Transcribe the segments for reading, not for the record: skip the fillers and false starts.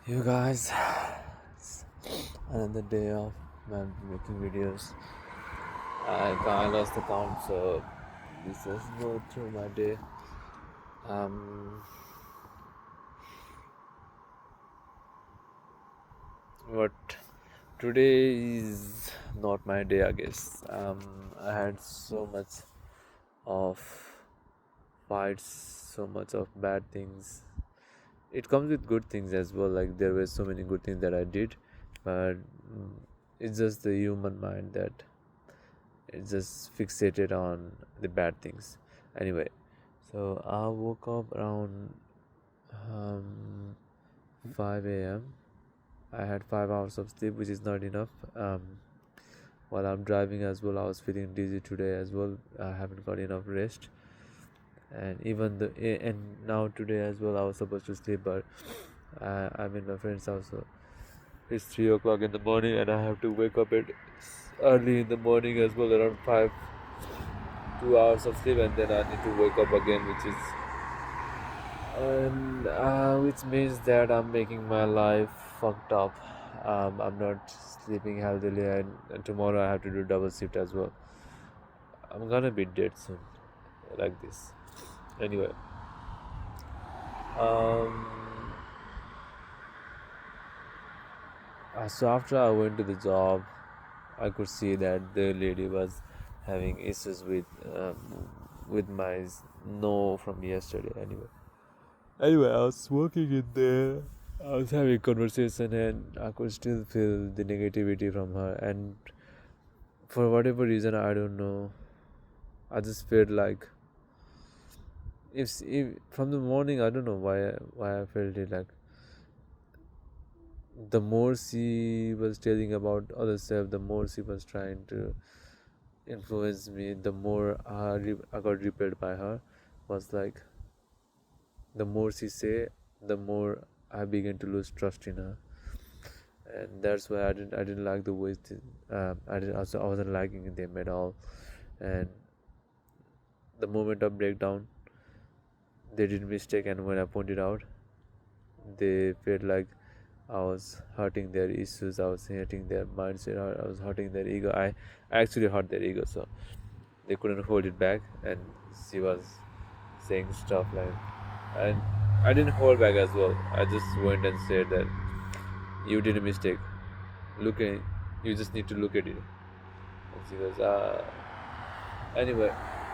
You guys, it's another day of man making videos. I lost the count, so let's just go through my day. Um, but today is not my day, I guess. I had so much of fights, so much of bad things. It comes with good things as well. Like there were so many good things that I did, but it's just the human mind that it's just fixated on the bad things. Anyway, so I woke up around um, 5 a.m. I had 5 hours of sleep, which is not enough. While I'm driving as well, I was feeling dizzy today as well. I haven't got enough rest, and and now today as well, I was supposed to sleep, but I'm in my friend's house. So it's 3 o'clock in the morning, and I have to wake up at early in the morning as well, around 2 hours of sleep, and then I need to wake up again, which means that I'm making my life fucked up. I'm not sleeping healthily, and tomorrow I have to do double shift as well. I'm gonna be dead soon, like this. Anyway, um, so after I went to the job, I could see that the lady was having issues with my no from yesterday. Anyway, I was working in there. I was having conversation, and I could still feel the negativity from her. And for whatever reason, I don't know. I just felt like if from the morning, I don't know why I felt it like the more she was telling about other stuff, the more she was trying to influence me. The more I got repelled by her. Was like the more she say, the more I began to lose trust in her, and that's why I didn't like the way I wasn't liking them at all. And the moment of breakdown, they did mistake, and when I pointed out, they felt like I was hurting their issues, I was hurting their mindset, I was hurting their ego. I actually hurt their ego, so they couldn't hold it back, and she was saying stuff like, and I didn't hold back as well. I just went and said that you did a mistake. Look at, you just need to look at it. And she goes, anyway,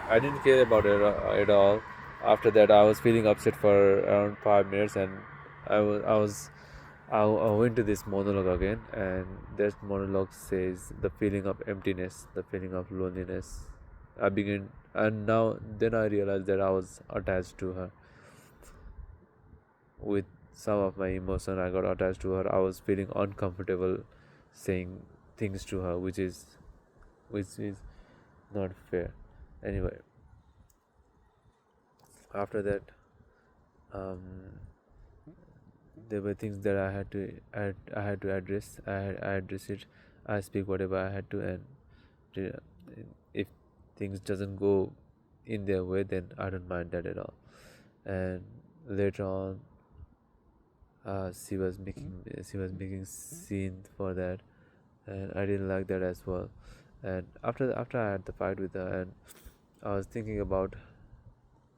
I didn't care about it at all. After that, I was feeling upset for around 5 minutes, and I went to this monologue again, and that monologue says the feeling of emptiness, the feeling of loneliness. I began, and now then I realized that I was attached to her with some of my emotion. I got attached to her. I was feeling uncomfortable saying things to her, which is not fair. Anyway, after that, um, there were things that I had to address. I address it. I speak whatever I had to, and if things doesn't go in their way, then I don't mind that at all. And later on, she was making scene for that, and I didn't like that as well. And after I had the fight with her, and I was thinking about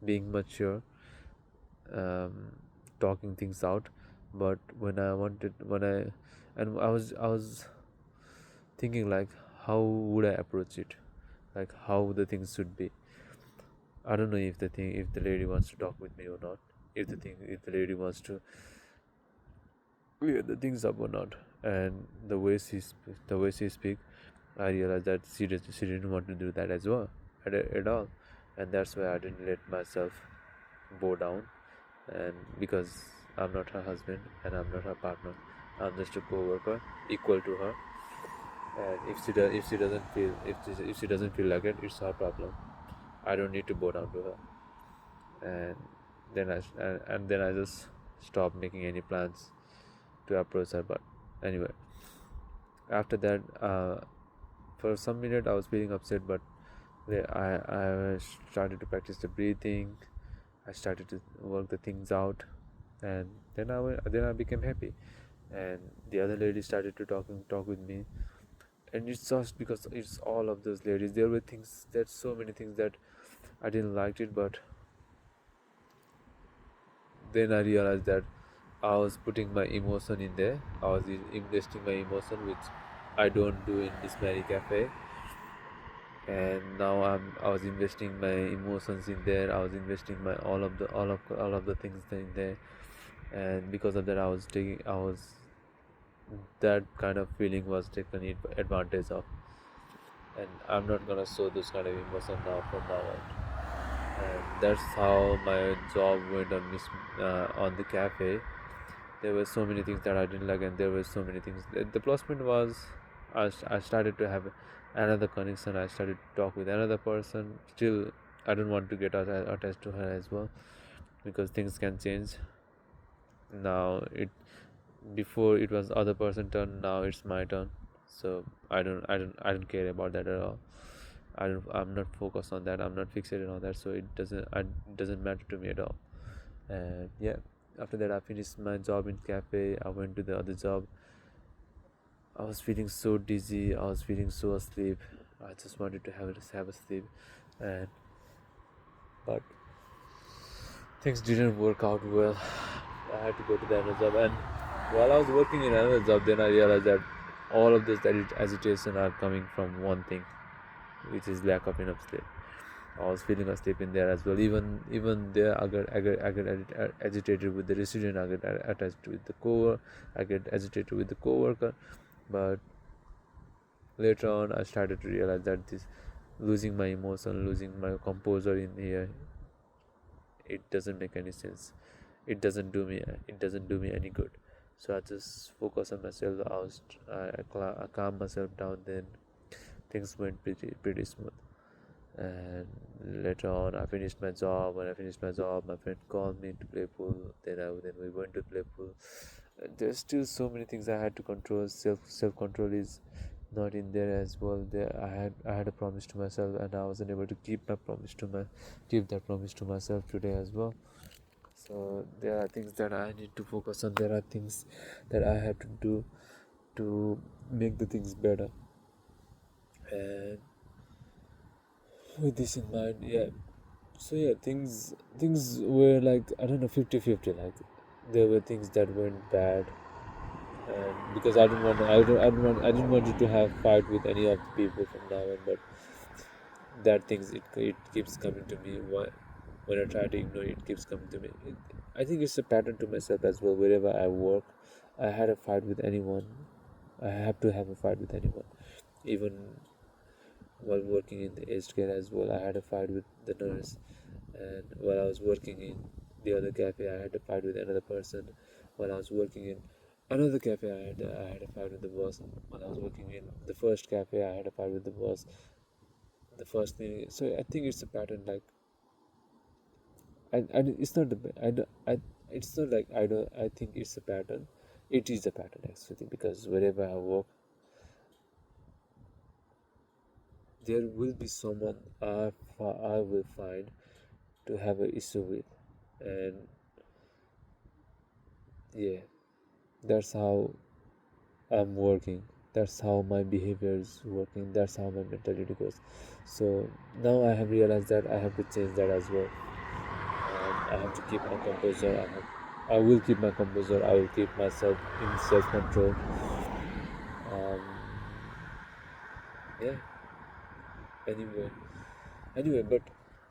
being mature, um, talking things out. But and I was thinking like, how would I approach it, like how the things should be. I don't know if the lady wants to talk with me or not, if the lady wants to clear the things up or not. And the way she speak, I realized that she didn't want to do that as well, at all. And that's why I didn't let myself bow down. And because I'm not her husband and I'm not her partner, I'm just a co-worker equal to her. And if she doesn't feel like it, it's her problem. I don't need to bow down to her. And then I just stopped making any plans to approach her. But anyway, after that, for some minute I was feeling upset, but I started to practice the breathing. I started to work the things out, And then I became happy, and the other lady started to talk with me. And it's just because it's all of those ladies. There were things, there's so many things that I didn't like it, but then I realized that I was putting my emotion in there. I was investing my emotion, which I don't do in this Mary Cafe. And now I was investing my emotions in there. I was investing my all of the things in there, and because of that, I was that kind of feeling was taken advantage of, and I'm not gonna show this kind of emotion now from now on. And that's how my job went on on the cafe. There were so many things that I didn't like, and there were so many things. The plus point was I started to have another connection. I started to talk with another person. Still, I don't want to get attached to her as well, because things can change. Now before it was other person turn, now it's my turn. So I don't care about that at all. I'm not focused on that. I'm not fixated on that. So it doesn't matter to me at all. And yeah, after that I finished my job in cafe. I went to the other job. I was feeling so dizzy. I was feeling so asleep. I just wanted to have a sleep, and but things didn't work out well. I had to go to the other job, and while I was working in another job, then I realized that all of this agitation are coming from one thing, which is lack of enough sleep. I was feeling asleep in there as well. Even there, I get agitated with the resident. I get attached with the coworker. I get agitated with the coworker. But later on, I started to realize that this losing my emotion, losing my composure in here, it doesn't make any sense. It doesn't do me any good. So I just focus on myself. I calm myself down. Then things went pretty smooth. And later on, I finished my job. When I finished my job, my friend called me to play pool. Then we went to play pool. There's still so many things I had to control. Self control is not in there as well. There I had a promise to myself, and I wasn't able to keep that promise to myself today as well. So there are things that I need to focus on. There are things that I have to do to make the things better. And with this in mind, yeah. So yeah, things were like, I don't know, 50-50. Like there were things that went bad, and because I didn't want you to have fight with any of the people from now on, but that things it keeps coming to me. When I try to ignore it, it keeps coming to me. I think it's a pattern to myself as well. Wherever I work, I had a fight with anyone. I have to have a fight with anyone, even while working in the aged care as well. I had a fight with the nurse, and while I was working in the other cafe, I had a fight with another person. While I was working in another cafe, I had a fight with the boss. When I was working in the first cafe, I had a fight with the boss. The first thing, so I think it's a pattern. Like, and it's not it's not like I don't. I think it's a pattern. It is a pattern actually, because wherever I work, there will be someone I will find to have an issue with, and yeah, that's how I'm working. That's how my behavior is working. That's how my mentality goes. So now I have realized that I have to change that as well. I have to keep my composure. I will keep my composure. I will keep myself in self control. Um, yeah. Anyway, but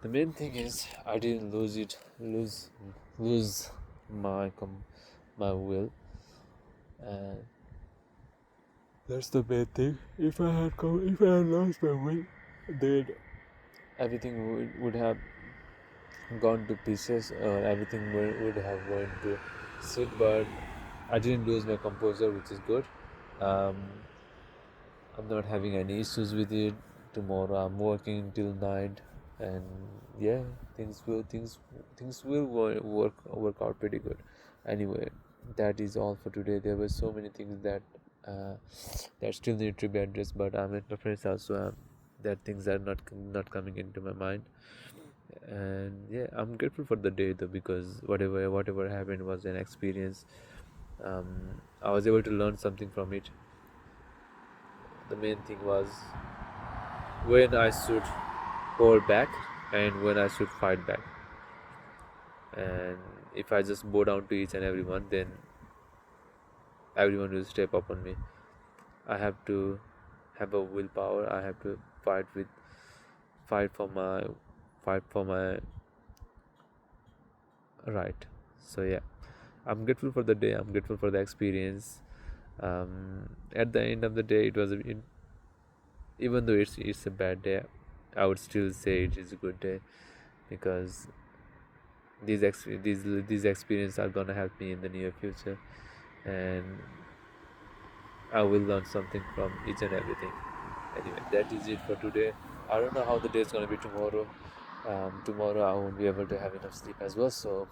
the main thing is I didn't lose my will, and that's the main thing. If I had lost my will, then everything would have gone to pieces, or everything would have went to shit. But I didn't lose my composure, which is good. Um, I'm not having any issues with it. Tomorrow I'm working till night, and yeah, things will work out pretty good. Anyway, that is all for today. There were so many things uh, that still need to be addressed, but I'm at my friend's house, so that things are not coming into my mind. And yeah, I'm grateful for the day though, because whatever happened was an experience. I was able to learn something from it. The main thing was when I should hold back and when I should fight back. And if I just bow down to each and everyone, then everyone will step up on me. I have to have a willpower. I have to fight for my fight for my right. So yeah, I'm grateful for the day. I'm grateful for the experience. At the end of the day, it was even though it's a bad day, I would still say it is a good day, because these experiences are gonna help me in the near future, and I will learn something from each and everything. Anyway, that is it for today. I don't know how the day is gonna be tomorrow. Tomorrow I won't be able to have enough sleep as well. So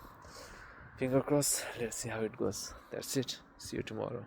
finger crossed. Let's see how it goes. That's it. See you tomorrow.